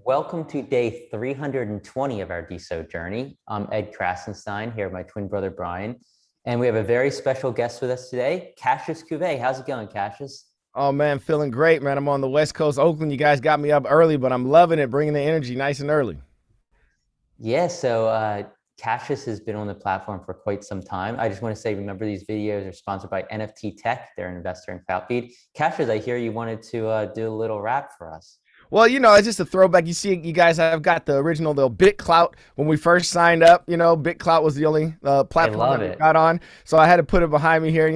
Welcome to day 320 of our Deso journey. I'm Ed Krasenstein here with my twin brother, Brian. And we have a very special guest with us today, Cassius Cuvee. How's it going, Cassius? Oh man, feeling great, man. I'm on the West Coast, Oakland. You guys got me up early, but I'm loving it, bringing the energy nice and early. Yeah, so Cassius has been on the platform for quite some time. I just want to say, remember these videos are sponsored by NFT Tech. They're an investor in CloutFeed. Cassius, I hear you wanted to do a little rap for us. Well, it's just a throwback. You see, you guys have got the original, the BitClout when we first signed up. BitClout was the only I platform love that we it. got on, so I had to put it behind me here.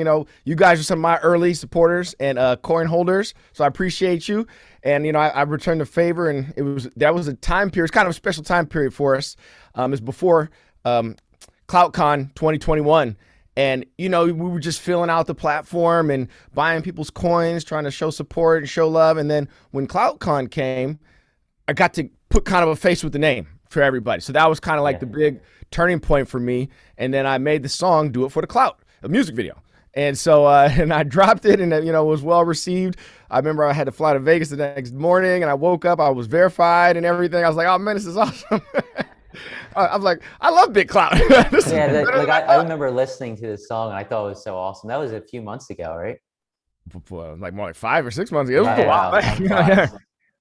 You guys are some of my early supporters and coin holders, so I appreciate you. And I returned the favor, and that was a time period. It's kind of a special time period for us. It's before CloutCon 2021. And, we were just filling out the platform and buying people's coins, trying to show support and show love. And then when CloutCon came, I got to put kind of a face with the name for everybody. So that was kind of like Yeah. the big turning point for me. And then I made the song, Do It for the Clout, a music video. And so, and I dropped it and, it was well received. I remember I had to fly to Vegas the next morning and I woke up, I was verified and everything. I was like, oh man, this is awesome. I was like, I love BitClout. Yeah, I remember listening to this song and I thought it was so awesome. That was a few months ago, right? Like more like 5 or 6 months ago. It was a while Wow, back. time flies.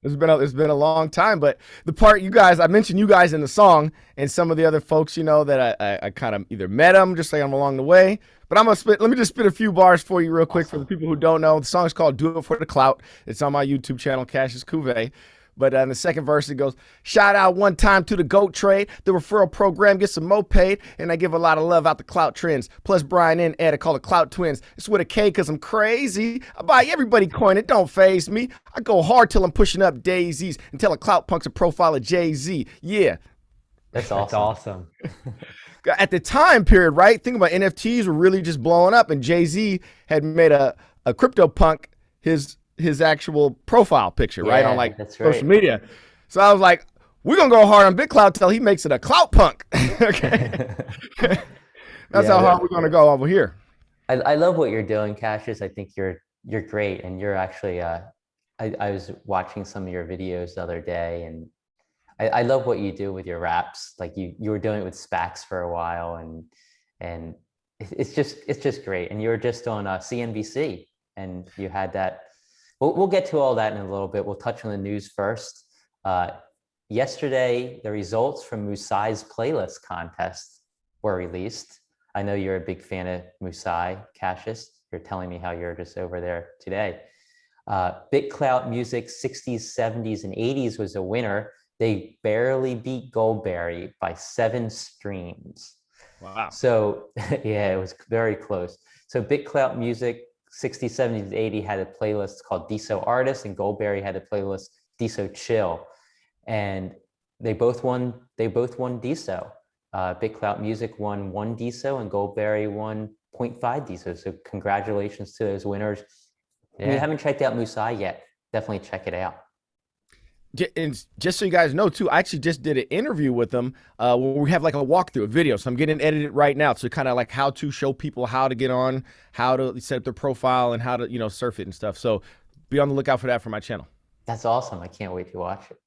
It's been a long time. But the part I mentioned you guys in the song and some of the other folks, that I kind of either met them, just like I'm along the way. But let me just spit a few bars for you real quick for the Awesome. people who don't know. The song is called Do It for the Clout. It's on my YouTube channel, Cassius Cuvee. But in the second verse, it goes, shout out one time to the GOAT trade. The referral program gets some more paid. And I give a lot of love out the Clout trends. Plus Brian and Ed, I call it Clout twins. It's with a K because I'm crazy. I buy everybody coin. It don't phase me. I go hard till I'm pushing up daisies until a Clout punk's a profile of Jay-Z. Yeah. That's That's awesome. awesome. At the time period, right? Think about NFTs were really just blowing up. And Jay-Z had made a crypto punk his actual profile picture, right? Yeah, On like that's social right. media. So I was like, we're gonna go hard on BitClout till he makes it a clout punk. Okay. That's how Yeah, hard we're gonna go over here. I love what you're doing, Cassius. I think you're great, and you're actually I was watching some of your videos the other day, and I love what you do with your raps. Like you were doing it with Spax for a while, and it's just great. And you were just on CNBC, and you had that. We'll get to all that in a little bit. We'll touch on the news first. Uh, Yesterday, the results from Musai's playlist contest were released. I know you're a big fan of Musai, Cassius. You're telling me how you're just over there today. BitClout Music 60s, 70s, and 80s was a winner. They barely beat Goldberry by 7 streams. Wow. So yeah, it was very close. So BitClout Music 60s, 70s, 80s had a playlist called Deso Artists, and Goldberry had a playlist Deso Chill. And they both won Deso. BitClout Music won 1 Deso and Goldberry won 0.5 Deso. So congratulations to those winners. If you haven't checked out Musai yet, definitely check it out. And just so you guys know too, I actually just did an interview with them where we have like a walkthrough, a video. So I'm getting edited right now. So kind of like how to show people how to get on, how to set up their profile and how to, surf it and stuff. So be on the lookout for that for my channel. That's awesome. I can't wait to watch it.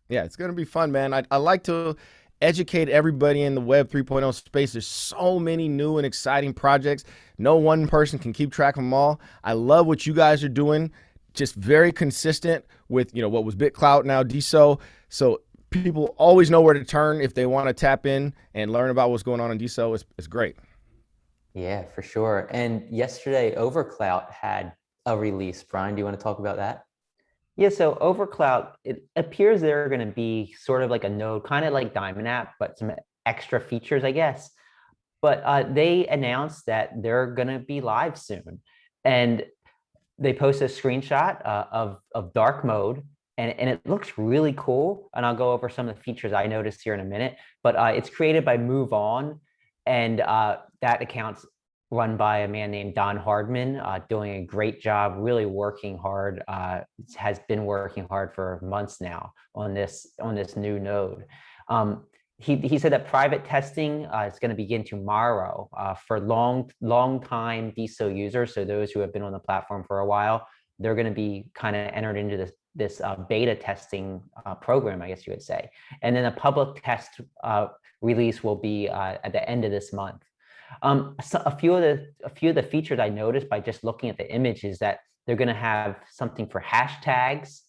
Yeah, it's going to be fun, man. I like to educate everybody in the Web 3.0 space. There's so many new and exciting projects. No one person can keep track of them all. I love what you guys are doing. Just very consistent with, what was BitClout, now Deso. So people always know where to turn if they want to tap in and learn about what's going on in Deso. It's great. Yeah, for sure. And yesterday, OverClout had a release. Brian, do you want to talk about that? Yeah, so OverClout, it appears they're going to be sort of like a node, kind of like Diamond App, but some extra features, I guess. But they announced that they're going to be live soon. And they posted a screenshot of dark mode, and it looks really cool. And I'll go over some of the features I noticed here in a minute. But it's created by Move On, and that account's run by a man named Don Hardman, doing a great job, really working hard, has been working hard for months now on this new node. He said that private testing is going to begin tomorrow for long time Deso users. So those who have been on the platform for a while, they're going to be kind of entered into this beta testing program, I guess you would say. And then a public test release will be at the end of this month. So a few of the features I noticed by just looking at the image is that they're going to have something for hashtags.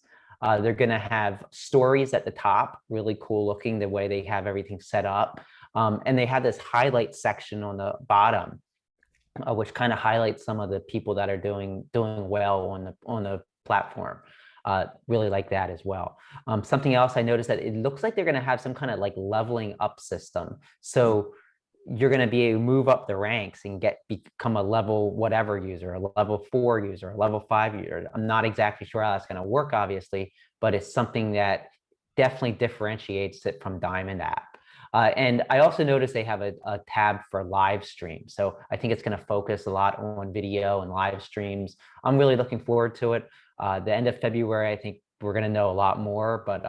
They're going to have stories at the top, really cool looking the way they have everything set up. And they have this highlight section on the bottom, which kind of highlights some of the people that are doing well on the platform. Really like that as well. Something else I noticed that it looks like they're going to have some kind of like leveling up system. So you're going to be able to move up the ranks and become a level whatever user, a level 4 user, a level 5 user. I'm not exactly sure how that's going to work, obviously, but it's something that definitely differentiates it from Diamond app. And I also noticed they have a tab for live stream. So I think it's going to focus a lot on video and live streams. I'm really looking forward to it. The end of February, I think we're going to know a lot more, but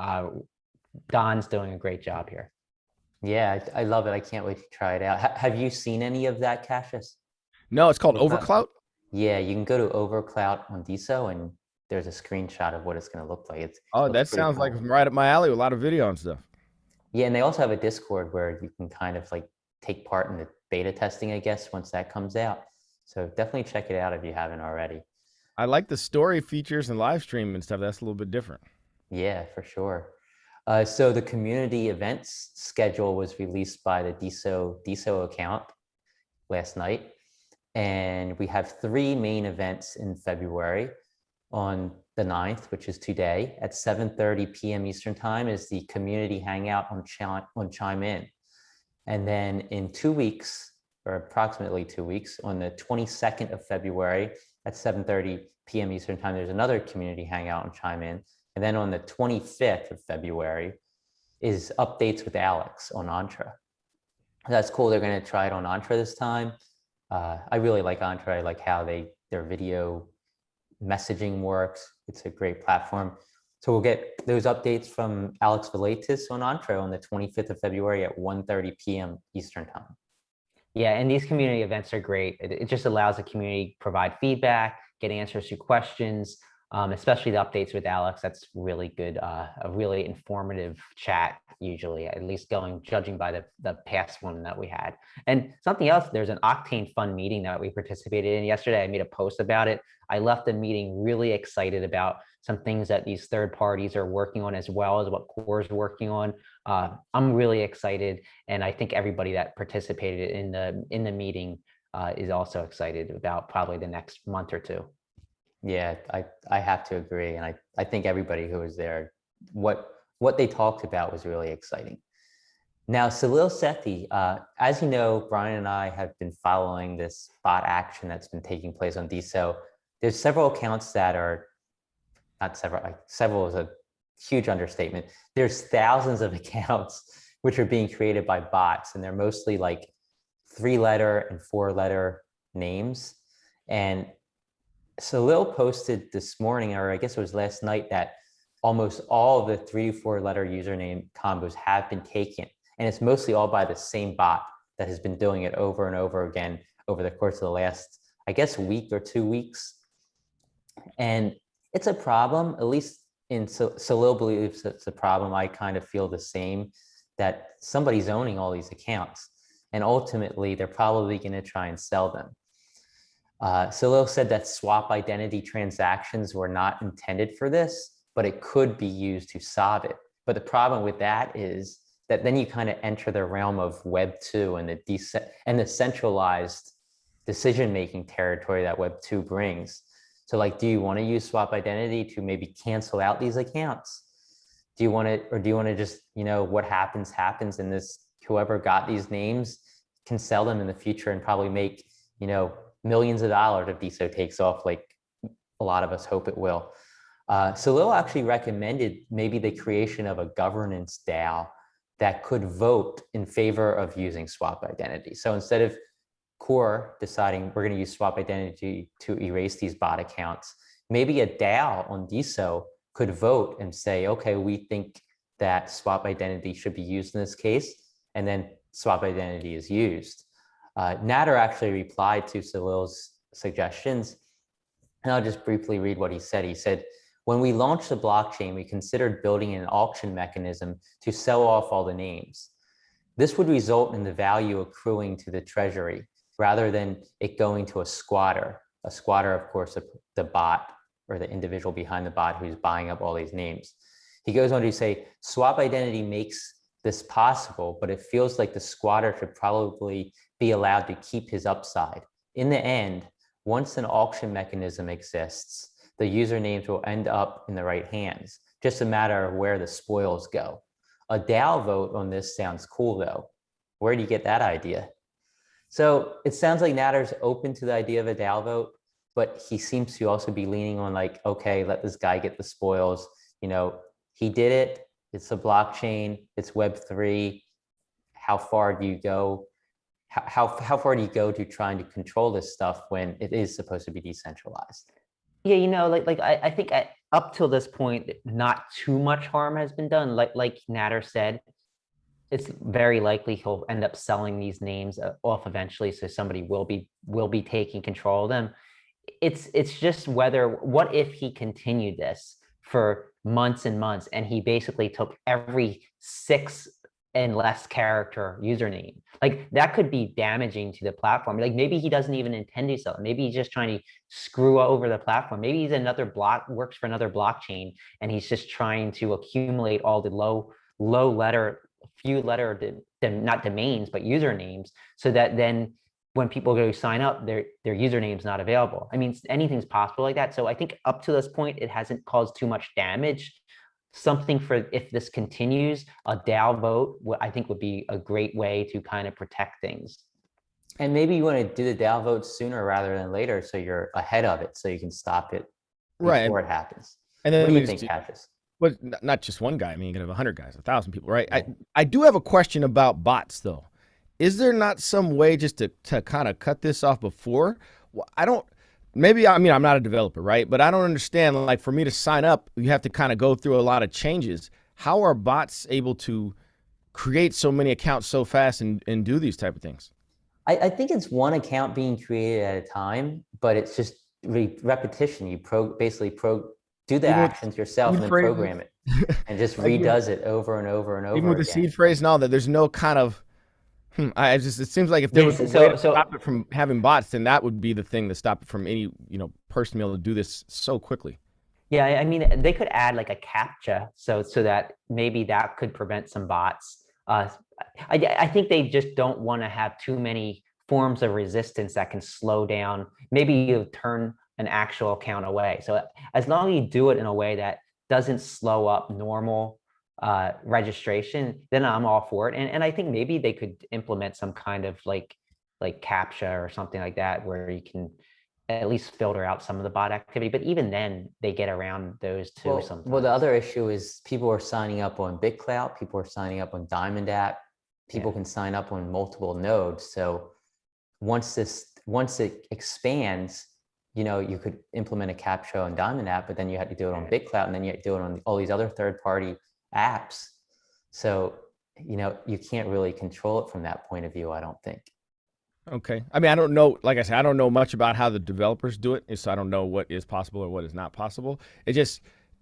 Don's doing a great job here. Yeah, I love it. I can't wait to try it out. Have you seen any of that, Cassius? No, it's called OverClout? OverClout. Yeah, you can go to OverClout on Deso, and there's a screenshot of what it's going to look like. Oh, looks that pretty sounds cool. like right up my alley with a lot of video and stuff. Yeah, and they also have a Discord where you can kind of like take part in the beta testing, I guess, once that comes out. So definitely check it out if you haven't already. I like the story features and live stream and stuff. That's a little bit different. Yeah, for sure. So the community events schedule was released by the Deso account last night. And we have 3 main events in February. On the 9th, which is today, at 7:30 p.m. Eastern Time, is the community hangout on Chime In. And then in 2 weeks, or approximately 2 weeks, on the 22nd of February at 7:30 p.m. Eastern Time, there's another community hangout on Chime In. And then on the 25th of February is Updates with Alex on Entra. That's cool. They're going to try it on Entra this time. I really like Entra. I like how their video messaging works. It's a great platform. So we'll get those updates from Alex Velatis on Entra on the 25th of February at 1:30 p.m. Eastern Time. Yeah, and these community events are great. It just allows the community to provide feedback, get answers to questions, especially the updates with Alex. That's really good, a really informative chat, usually, at least judging by the past one that we had. And something else, there's an Octane Fun meeting that we participated in yesterday. I made a post about it. I left the meeting really excited about some things that these third parties are working on, as well as what Core is working on. I'm really excited, and I think everybody that participated in the meeting is also excited about probably the next month or two. Yeah, I have to agree. And I think everybody who was there, what they talked about was really exciting. Now, Salil Sethi, as you know, Brian and I have been following this bot action that's been taking place on Deso. There's several accounts that are, not several, several is a huge understatement. There's thousands of accounts which are being created by bots, and they're mostly like 3-letter and 4-letter names. And Salil posted this morning, or I guess it was last night, that almost all of the 3 to 4-letter username combos have been taken. And it's mostly all by the same bot that has been doing it over and over again over the course of the last, I guess, week or 2 weeks. And it's a problem, at least Salil believes it's a problem. I kind of feel the same, that somebody's owning all these accounts, and ultimately they're probably going to try and sell them. Salil said that swap identity transactions were not intended for this, but it could be used to solve it. But the problem with that is that then you kind of enter the realm of Web 2 and the centralized decision-making territory that Web 2 brings. So like, do you want to use swap identity to maybe cancel out these accounts? Do you want to, or do you want to just, what happens, and this, whoever got these names can sell them in the future and probably make, millions of dollars if Deso takes off, like a lot of us hope it will. Salil actually recommended maybe the creation of a governance DAO that could vote in favor of using swap identity. So instead of Core deciding we're going to use swap identity to erase these bot accounts, maybe a DAO on Deso could vote and say, okay, we think that swap identity should be used in this case, and then swap identity is used. Nader actually replied to Salil's suggestions, and I'll just briefly read what he said. He said, When we launched the blockchain, we considered building an auction mechanism to sell off all the names. This would result in the value accruing to the treasury rather than it going to a squatter. A squatter, of course, the bot or the individual behind the bot who's buying up all these names. He goes on to say, swap identity makes this possible, but it feels like the squatter should probably be allowed to keep his upside. In the end, once an auction mechanism exists, the usernames will end up in the right hands, just a matter of where the spoils go. A DAO vote on this sounds cool though. Where do you get that idea? So it sounds like Natter's open to the idea of a DAO vote, but he seems to also be leaning on like, okay, let this guy get the spoils. You know, he did it. It's a blockchain. It's Web3. How far do you go? How far do you go to trying to control this stuff when it is supposed to be decentralized? Yeah, I think up till this point, not too much harm has been done. Like Natter said, it's very likely he'll end up selling these names off eventually, so somebody will be taking control of them. It's just what if he continued this for months and months, and he basically took every 6 and less character username. Like that could be damaging to the platform. Like maybe he doesn't even intend to sell it. Maybe he's just trying to screw over the platform. Maybe he's works for another blockchain, and he's just trying to accumulate all the few letter not domains, but usernames, so that then when people go sign up, their username's not available. I mean, anything's possible like that. So I think up to this point, it hasn't caused too much damage. Something for if this continues, a DAO vote, I think would be a great way to kind of protect things. And maybe you want to do the DAO vote sooner rather than later, so you're ahead of it, so you can stop it before it happens. And then what do you think, Cassius? Well, not just one guy. I mean, you can have 100 guys, 1,000 people, right? Yeah. I do have a question about bots, though. Is there not some way just to kind of cut this off before? Well, I'm not a developer, right? But I don't understand, like for me to sign up, you have to kind of go through a lot of changes. How are bots able to create so many accounts so fast and do these type of things? I think it's one account being created at a time, but it's just repetition. You basically do the actions yourself and then program it and just redoes it over and over and over even with again. The seed phrase and all that, there's no kind of it seems like if there was a way to stop it from having bots, then that would be the thing to stop it from any person being able to do this so quickly. Yeah, I mean, they could add like a CAPTCHA so that maybe that could prevent some bots. I think they just don't want to have too many forms of resistance that can slow down. Maybe you turn an actual account away. So as long as you do it in a way that doesn't slow up normal registration, then I'm all for it. And I think maybe they could implement some kind of like CAPTCHA or something like that, where you can at least filter out some of the bot activity. But even then, they get around those too sometimes. Well, the other issue is people are signing up on BitClout, people are signing up on Diamond App, people can sign up on multiple nodes. So once it expands, you could implement a CAPTCHA on Diamond App, but then you had to do it on BitClout, and then you had to do it on all these other third-party apps. So, you can't really control it from that point of view, I don't think. Okay. I mean, I don't know, like I said, I don't know much about how the developers do it. So I don't know what is possible or what is not possible. It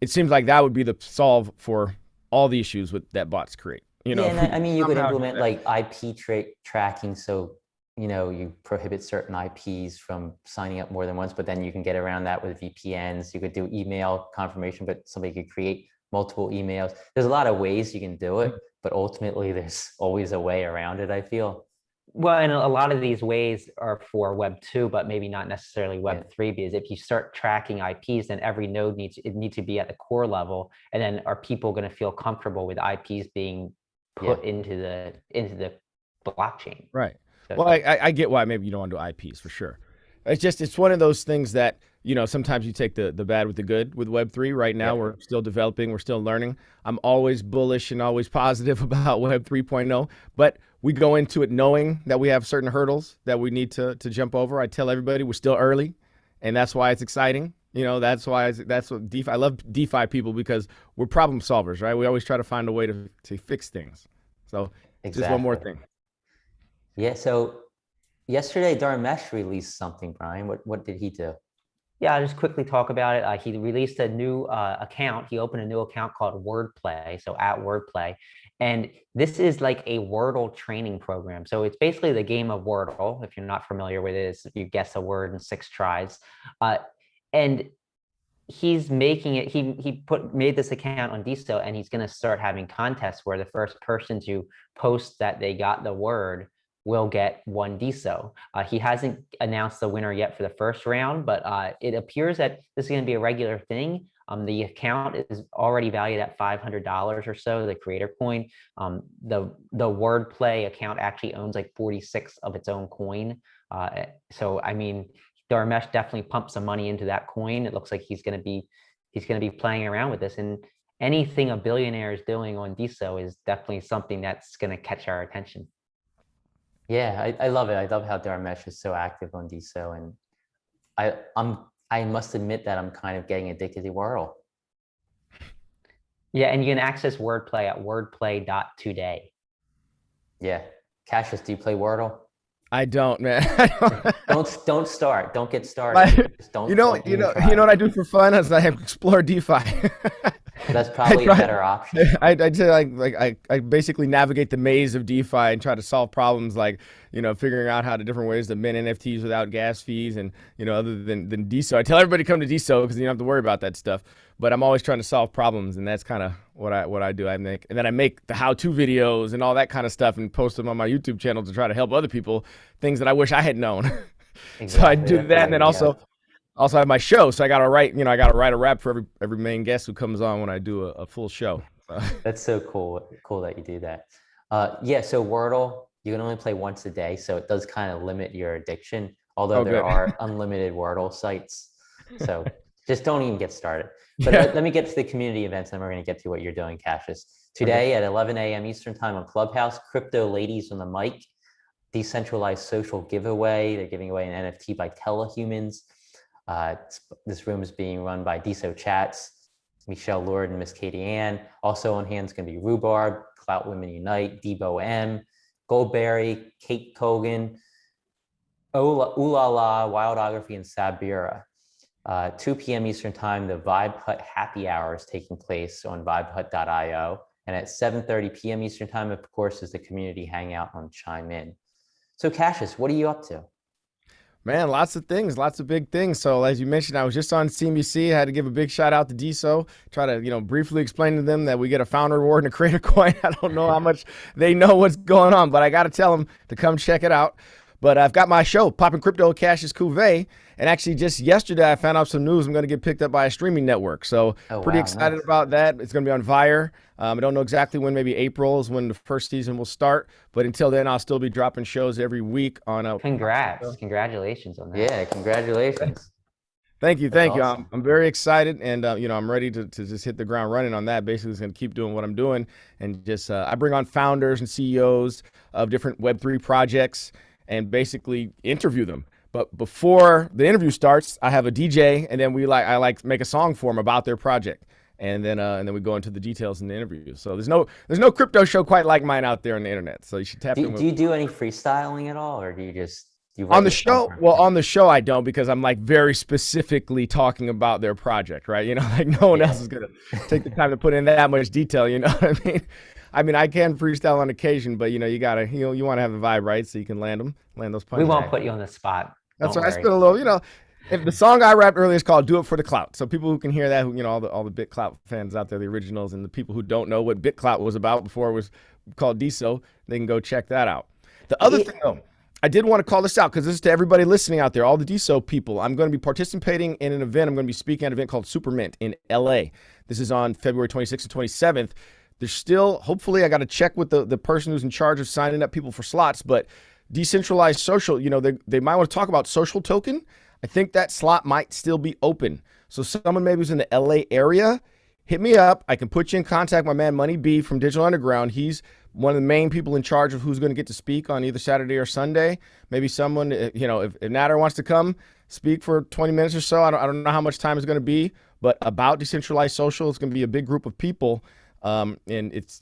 seems like that would be the solve for all the issues that bots create. Yeah, and I mean, you could implement like IP tracking. So, you prohibit certain IPs from signing up more than once, but then you can get around that with VPNs. You could do email confirmation, but somebody could create multiple emails. There's a lot of ways you can do it, but ultimately there's always a way around it, I feel. Well, and a lot of these ways are for Web 2, but maybe not necessarily Web 3, because if you start tracking IPs, then every node needs to be at the core level. And then are people going to feel comfortable with IPs being put into the blockchain? Right. So, well, I get why maybe you don't want to do IPs for sure. It's one of those things that, sometimes you take the bad with the good with Web3. Right now, we're still developing, we're still learning. I'm always bullish and always positive about Web 3.0, but we go into it knowing that we have certain hurdles that we need to jump over. I tell everybody we're still early, and that's why it's exciting. That's what DeFi. I love DeFi people because we're problem solvers, right? We always try to find a way to fix things. So just one more thing. Yeah. So yesterday, Darmesh released something, Brian. What did he do? Yeah, I'll just quickly talk about it. He released a new account. He opened a new account called WordPlay, so at WordPlay. And this is like a Wordle training program. So it's basically the game of Wordle. If you're not familiar with it, it's you guess a word in 6 tries. Uh, and he's making it, made this account on Deso, and he's going to start having contests where the first person to post that they got the word will get 1 Deso. He hasn't announced the winner yet for the first round, but it appears that this is going to be a regular thing. The account is already valued at $500 or so, the creator coin. The wordplay account actually owns like 46 of its own coin. So I mean, Dharmesh definitely pumped some money into that coin. It looks like he's going to be playing around with this, and anything a billionaire is doing on Deso is definitely something that's going to catch our attention. Yeah, I love it. I love how Dharmesh is so active on Deso, and I must admit that I'm kind of getting addicted to Wordle. Yeah, and you can access wordplay at WordPlay.today. Yeah. Cassius, do you play Wordle? I don't, man. Don't start. Don't get started. Just don't. You know what I do for fun is I explore DeFi. That's probably a better option. I say I basically navigate the maze of DeFi and try to solve problems like, figuring out how to different ways to mint NFTs without gas fees and, other than Deso. I tell everybody to come to Deso because you don't have to worry about that stuff. But I'm always trying to solve problems, and that's kind of what I do. And then I make the how-to videos and all that kind of stuff and post them on my YouTube channel to try to help other people, things that I wish I had known. Exactly. So I do that, and then also have my show. So I gotta write a rap for every main guest who comes on when I do a full show. That's so cool. Cool that you do that. Yeah. So Wordle, you can only play once a day, so it does kind of limit your addiction. Although there are unlimited Wordle sites, so just don't even get started. But let me get to the community events, and we're going to get to what you're doing, Cassius. Today at 11 a.m. Eastern time on Clubhouse, Crypto Ladies on the Mic, decentralized social giveaway. They're giving away an NFT by Telehumans. This room is being run by Deso Chats, Michelle Lord and Miss Katie Ann. Also on hand is going to be Rhubarb, Clout Women Unite, Debo M, Goldberry, Kate Kogan, Ulala, Wildography, and Sabira. 2 p.m. Eastern time, the Vibe Hut happy hour is taking place on vibehut.io. And at 7:30 p.m. Eastern time, of course, is the community hangout on Chime In. So Cassius, what are you up to? Man, lots of things, lots of big things. So as you mentioned, I was just on CNBC. I had to give a big shout out to Deso. Try to, briefly explain to them that we get a founder reward and a creator coin. I don't know how much they know what's going on, but I got to tell them to come check it out. But I've got my show, Popping Crypto with Cassius Cuvee. And actually just yesterday, I found out some news. I'm going to get picked up by a streaming network. So pretty excited about that. It's going to be on Vire. I don't know exactly when, maybe April is when the first season will start. But until then, I'll still be dropping shows every week on Congrats. Congratulations on that. Yeah, congratulations. Thank you. Awesome. I'm very excited, and I'm ready to just hit the ground running on that. Basically, just going to keep doing what I'm doing, and just I bring on founders and CEOs of different Web3 projects and basically interview them. But before the interview starts, I have a DJ, and then I make a song for them about their project, and then we go into the details in the interview. So there's no crypto show quite like mine out there on the internet. So you should tap in. Do you do any freestyling at all, or do you just on the show? Well, on the show I don't, because I'm like very specifically talking about their project, right? Like no one else is gonna take the time to put in that much detail. You know what I mean? I mean, I can freestyle on occasion, but you gotta, you want to have the vibe right so you can land those punches. We won't put you on the spot. That's why I spit a little, if the song I rapped earlier is called "Do It for the Clout," so people who can hear that, all the BitClout fans out there, the originals, and the people who don't know what BitClout was about before it was called Deso, they can go check that out. The other thing, though, I did want to call this out because this is to everybody listening out there, all the Deso people. I'm going to be participating in an event. I'm going to be speaking at an event called Supermint in LA. This is on February 26th and 27th. There's still, hopefully, I got to check with the person who's in charge of signing up people for slots, but decentralized social, they might want to talk about social token. I think that slot might still be open. So someone maybe who's in the LA area, hit me up. I can put you in contact with my man Money B from Digital Underground. He's one of the main people in charge of who's going to get to speak on either Saturday or Sunday. Maybe someone, if Nader wants to come speak for 20 minutes or so, I don't know how much time it's going to be, but about decentralized social, it's going to be a big group of people. And it's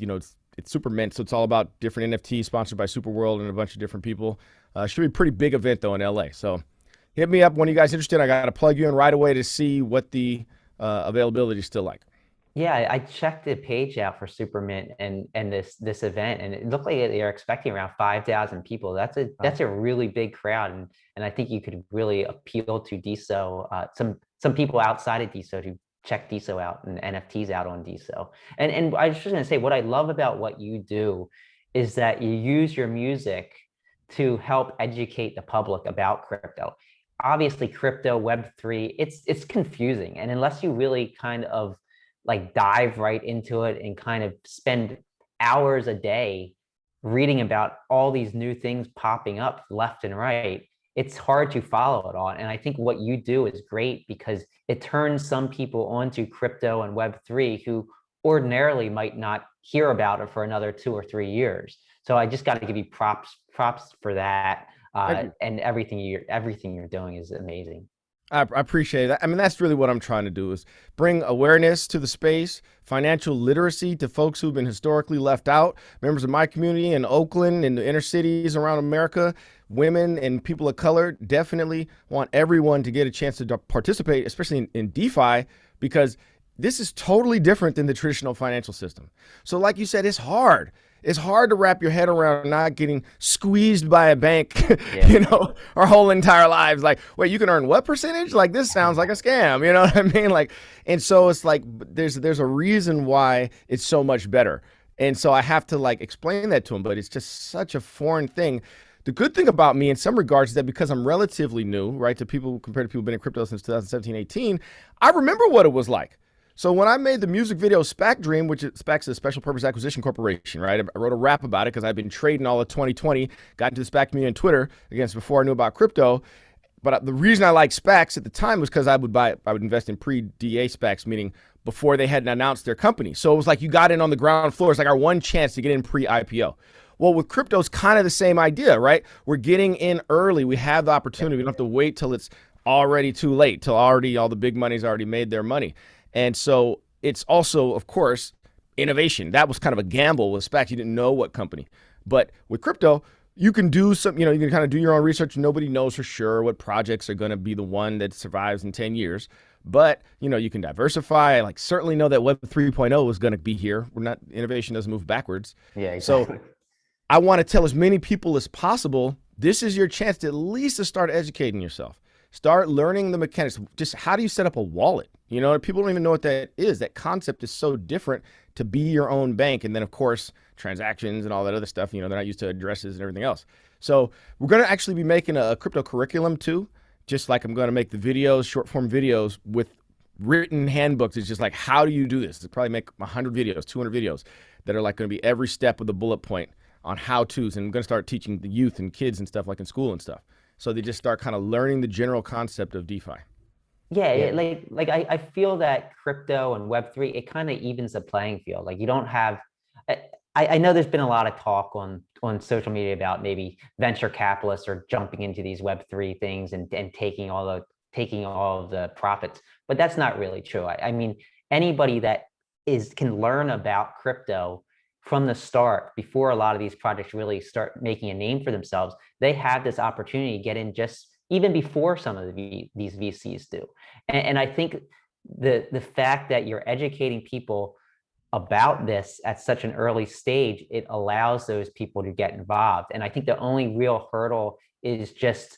Supermint, so it's all about different NFTs sponsored by Superworld and a bunch of different people. Should be a pretty big event though in LA. So hit me up when you guys are interested. I got to plug you in right away to see what the availability is still like. Yeah, I checked the page out for Supermint and this event, and it looked like they're expecting around 5,000 people. That's a really big crowd, and I think you could really appeal to Deso, some people outside of Deso to check Deso out and NFTs out on Deso. And I was just gonna say, what I love about what you do is that you use your music to help educate the public about crypto. Obviously, crypto, Web3, it's confusing, and unless you really kind of like dive right into it and kind of spend hours a day reading about all these new things popping up left and right, it's hard to follow it all. And I think what you do is great because it turns some people onto crypto and Web3 who ordinarily might not hear about it for another 2 or 3 years. So I just got to give you props for that. And everything you're doing is amazing. I appreciate that. I mean, that's really what I'm trying to do is bring awareness to the space, financial literacy to folks who've been historically left out, members of my community in Oakland and the inner cities around America, women and people of color. Definitely want everyone to get a chance to participate, especially in DeFi, because this is totally different than the traditional financial system. So like you said, it's hard. It's hard to wrap your head around not getting squeezed by a bank, you know, our whole entire lives. Like, wait, you can earn what percentage? Like, this sounds like a scam, you know what I mean? Like, and so it's like, there's a reason why it's so much better. And so I have to like explain that to them, but it's just such a foreign thing. The good thing about me in some regards is that because I'm relatively new, right, to people compared to people who've been in crypto since 2017, 18, I remember what it was like. So when I made the music video SPAC Dream, which SPAC's a special purpose acquisition corporation, right? I wrote a rap about it because I've been trading all of 2020, got into the SPAC community on Twitter, again, before I knew about crypto. But the reason I liked SPACs at the time was because I would invest in pre-DA SPACs, meaning before they hadn't announced their company. So it was like you got in on the ground floor. It's like our one chance to get in pre-IPO. Well, with crypto, it's kind of the same idea, right? We're getting in early. We have the opportunity. We don't have to wait till it's already too late, till already all the big money's already made their money. And so it's also, of course, innovation. That was kind of a gamble with SPACs. You didn't know what company. But with crypto, you can do some, you can kind of do your own research. Nobody knows for sure what projects are going to be the one that survives in 10 years. But, you can diversify. Like, certainly know that Web 3.0 is going to be here. Innovation doesn't move backwards. Yeah, exactly. So I want to tell as many people as possible, this is your chance to at least to start educating yourself. Start learning the mechanics. Just how do you set up a wallet? People don't even know what that is. That concept is so different to be your own bank. And then, of course, transactions and all that other stuff, they're not used to addresses and everything else. So we're going to actually be making a crypto curriculum too, just like I'm going to make the videos, short form videos with written handbooks. It's just like, how do you do this? I'll probably make 100 videos, 200 videos that are like going to be every step of the bullet point on how-tos. And I'm going to start teaching the youth and kids and stuff like in school and stuff. So they just start kind of learning the general concept of DeFi. Yeah, like I feel that crypto and Web3, it kind of evens the playing field. Like you don't have, I know there's been a lot of talk on social media about maybe venture capitalists are jumping into these Web3 things and taking all of the profits, but that's not really true. I mean, anybody that can learn about crypto from the start, before a lot of these projects really start making a name for themselves, they have this opportunity to get in just even before some of these VCs do. And I think the fact that you're educating people about this at such an early stage, it allows those people to get involved. And I think the only real hurdle is just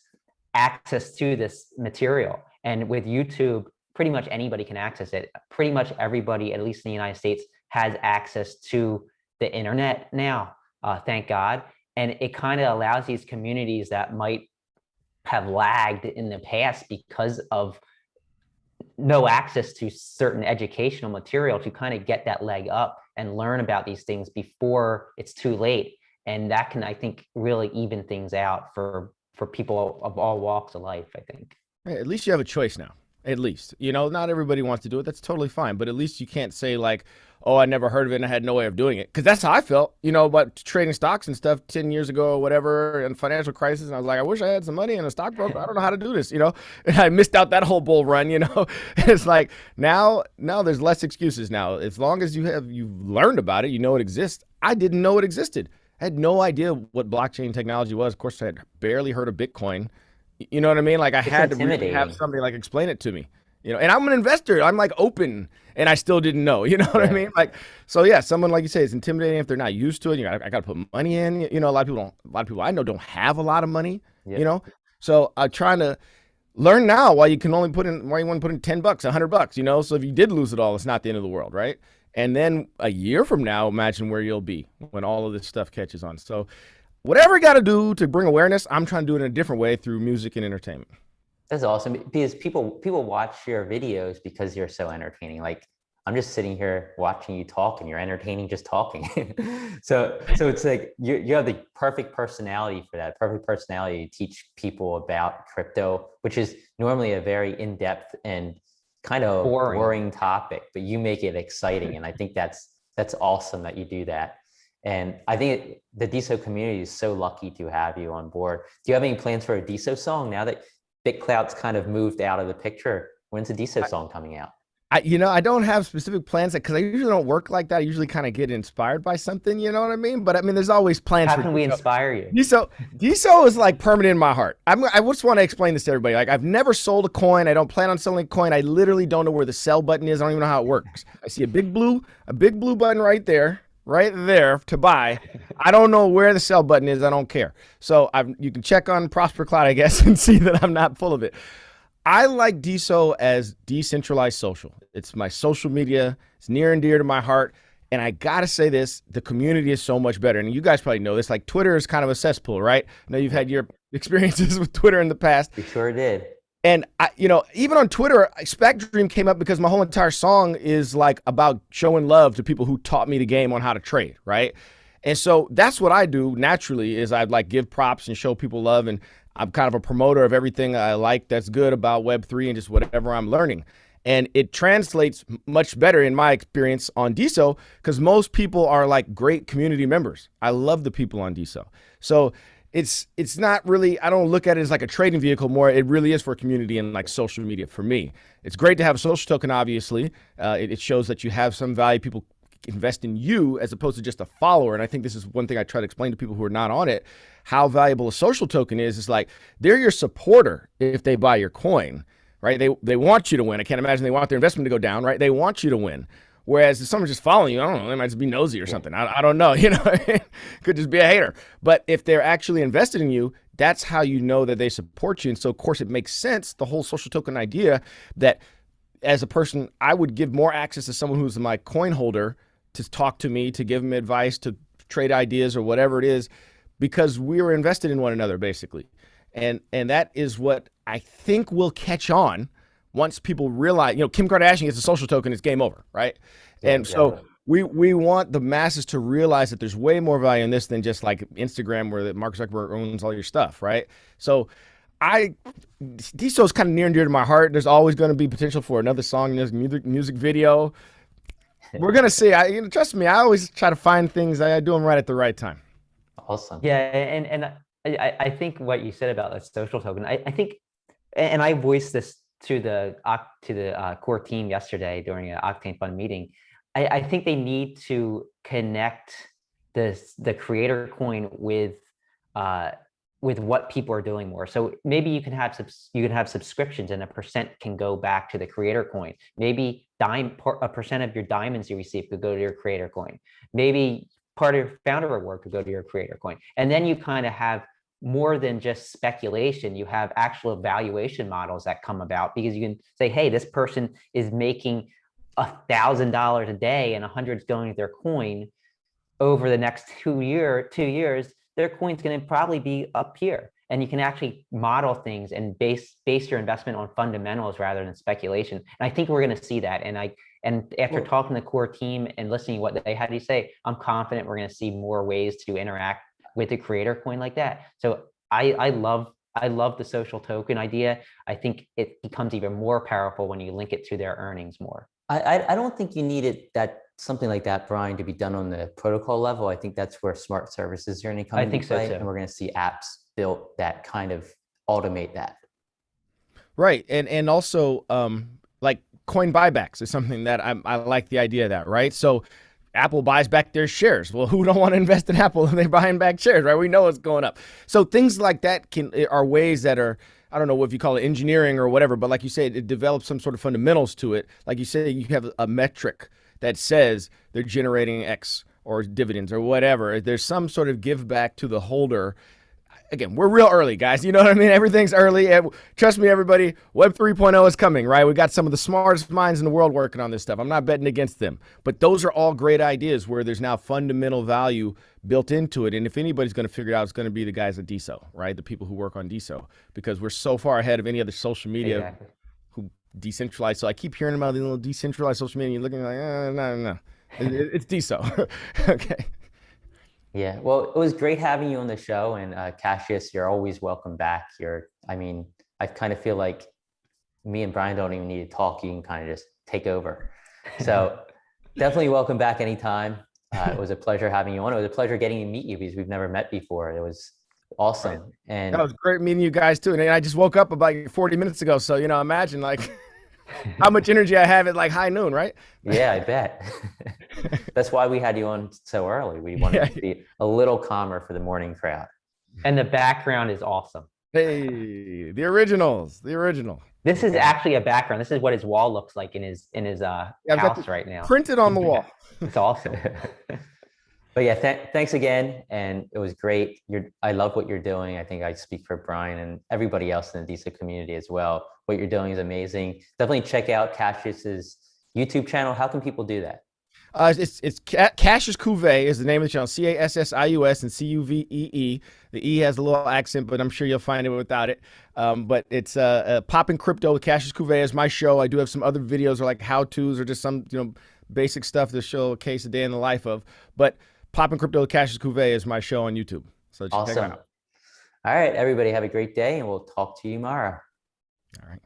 access to this material. And with YouTube, pretty much anybody can access it. Pretty much everybody, at least in the United States, has access to the internet now, thank God. And it kind of allows these communities that might have lagged in the past because of no access to certain educational material to kind of get that leg up and learn about these things before it's too late. And that can, I think, really even things out for people of all walks of life, I think. Hey, at least you have a choice now. At least, not everybody wants to do it. That's totally fine. But at least you can't say like, oh, I never heard of it and I had no way of doing it. Because that's how I felt, about trading stocks and stuff 10 years ago or whatever in financial crisis. And I was like, I wish I had some money in a stockbroker. I don't know how to do this, and I missed out that whole bull run, And it's like now there's less excuses now. As long as you've learned about it, it exists. I didn't know it existed. I had no idea what blockchain technology was. Of course, I had barely heard of Bitcoin. You know what I mean? Like I It's had to really have intimidating. somebody like explain it to me. And I'm an investor. I'm like open, and I still didn't know. You know what I Yeah. mean? Like, so yeah, someone like you say is intimidating if they're not used to it. I got to put money in. A lot of people don't. A lot of people I know don't have a lot of money. Yep. So I'm trying to learn now why you can only why you want to put in $10, $100. So if you did lose it all, it's not the end of the world, right? And then a year from now, imagine where you'll be when all of this stuff catches on. So whatever you got to do to bring awareness, I'm trying to do it in a different way through music and entertainment. That's awesome because people watch your videos because you're so entertaining. Like I'm just sitting here watching you talk and you're entertaining just talking. So it's like you have the perfect personality for that, perfect personality to teach people about crypto, which is normally a very in-depth and kind of boring topic, but you make it exciting. And I think that's awesome that you do that. And I think the Deso community is so lucky to have you on board. Do you have any plans for a Deso song now that BitClout's kind of moved out of the picture? When's the Deso song coming out? I don't have specific plans because I usually don't work like that. I usually kind of get inspired by something, you know what I mean? But I mean, there's always plans. How can we inspire you? Deso is like permanent in my heart. I just want to explain this to everybody. Like I've never sold a coin. I don't plan on selling a coin. I literally don't know where the sell button is. I don't even know how it works. I see a big blue button right there to buy. I don't know where the sell button is. I don't care. So you can check on Prosper Cloud, I guess, and see that I'm not full of it. I like Deso as decentralized social. It's my social media. It's near and dear to my heart. And I got to say this, the community is so much better. And you guys probably know this, like Twitter is kind of a cesspool, right? I know you've had your experiences with Twitter in the past. We sure did. And even on Twitter, Spec Dream came up because my whole entire song is like about showing love to people who taught me the game on how to trade, right? And so that's what I do naturally is I'd like give props and show people love. And I'm kind of a promoter of everything I like that's good about Web3 and just whatever I'm learning. And it translates much better in my experience on Deso because most people are like great community members. I love the people on Deso. So it's not really, I don't look at it as like a trading vehicle more. It really is for community and like social media for me. It's great to have a social token, obviously. It shows that you have some value. People invest in you as opposed to just a follower. And I think this is one thing I try to explain to people who are not on it. How valuable a social token is like they're your supporter if they buy your coin, right? They want you to win. I can't imagine they want their investment to go down, right? They want you to win. Whereas if someone's just following you, I don't know, they might just be nosy or something. I don't know, could just be a hater. But if they're actually invested in you, that's how you know that they support you. And so of course it makes sense, the whole social token idea that as a person, I would give more access to someone who's my coin holder to talk to me, to give them advice, to trade ideas or whatever it is, because we were invested in one another, basically. And that is what I think will catch on once people realize, Kim Kardashian gets a social token, it's game over, right? Yeah, and so we want the masses to realize that there's way more value in this than just like Instagram where Mark Zuckerberg owns all your stuff, right? So Deso is kind of near and dear to my heart. There's always going to be potential for another song, there's music video. We're going to see. Trust me, I always try to find things, I do them right at the right time. Awesome. Yeah, and I think what you said about the social token, I think, and I voiced this to the core team yesterday during an Octane Fund meeting. I think they need to connect the creator coin with what people are doing more. So maybe you can have subscriptions and a percent can go back to the creator coin. Maybe a percent of your diamonds you receive could go to your creator coin. Maybe part of your founder reward could go to your creator coin. And then you kind of have more than just speculation. You have actual valuation models that come about because you can say, hey, this person is making $1,000 a day and 100 is going to their coin. Over the next 2 years, their coin's going to probably be up here. And you can actually model things and base your investment on fundamentals rather than speculation. And I think we're going to see that. And after talking to the core team and listening to what they had to say, I'm confident we're going to see more ways to interact with a creator coin like that. So I love the social token idea. I think it becomes even more powerful when you link it to their earnings more. I don't think you needed something like that, Brian, to be done on the protocol level. I think that's where smart services are going to come into play, and we're going to see apps built that kind of automate that. Right, and also like coin buybacks is something that I like the idea of that, right? So Apple buys back their shares. Well, who don't want to invest in Apple if they're buying back shares, right? We know it's going up. So things like that are ways that are I don't know if you call it engineering or whatever, but like you said, it develops some sort of fundamentals to it. Like you say, you have a metric that says they're generating X or dividends or whatever. There's some sort of give back to the holder. Again, we're real early, guys. You know what I mean? Everything's early. Trust me, everybody, Web 3.0 is coming, right? We got some of the smartest minds in the world working on this stuff. I'm not betting against them. But those are all great ideas where there's now fundamental value built into it. And if anybody's going to figure it out, it's going to be the guys at Deso, right? The people who work on Deso, because we're so far ahead of any other social media who decentralized. So I keep hearing about the little decentralized social media, and you're looking like, no. It's Deso. Okay. Yeah, well, it was great having you on the show, and Cassius, you're always welcome back. I mean, I kind of feel like me and Brian don't even need to talk. You can kind of just take over. So definitely welcome back anytime. It was a pleasure having you on. It was a pleasure getting to meet you because we've never met before. It was awesome. Right. And that was great meeting you guys too. And I just woke up about 40 minutes ago. So, you know, imagine like how much energy I have at like high noon, right? Yeah, I bet. That's why we had you on so early. We wanted to be a little calmer for the morning crowd. And the background is awesome. Hey, the originals, the original. This is actually a background. This is what his wall looks like in his house right now. Printed on the wall. It's awesome. But yeah, thanks again. And it was great. I love what you're doing. I think I speak for Brian and everybody else in the Deso community as well. What you're doing is amazing. Definitely check out Cassius's YouTube channel. How can people do that? It's Cassius Cuvee is the name of the channel. Cassius and Cuvee. The E has a little accent, but I'm sure you'll find it without it. But it's Popping Crypto with Cassius Cuvee is my show. I do have some other videos or like how-tos or just some basic stuff to show a case a day in the life of. But Popping Crypto with Cassius Cuvee is my show on YouTube. So check it out. All right, everybody, have a great day, and we'll talk to you tomorrow. All right.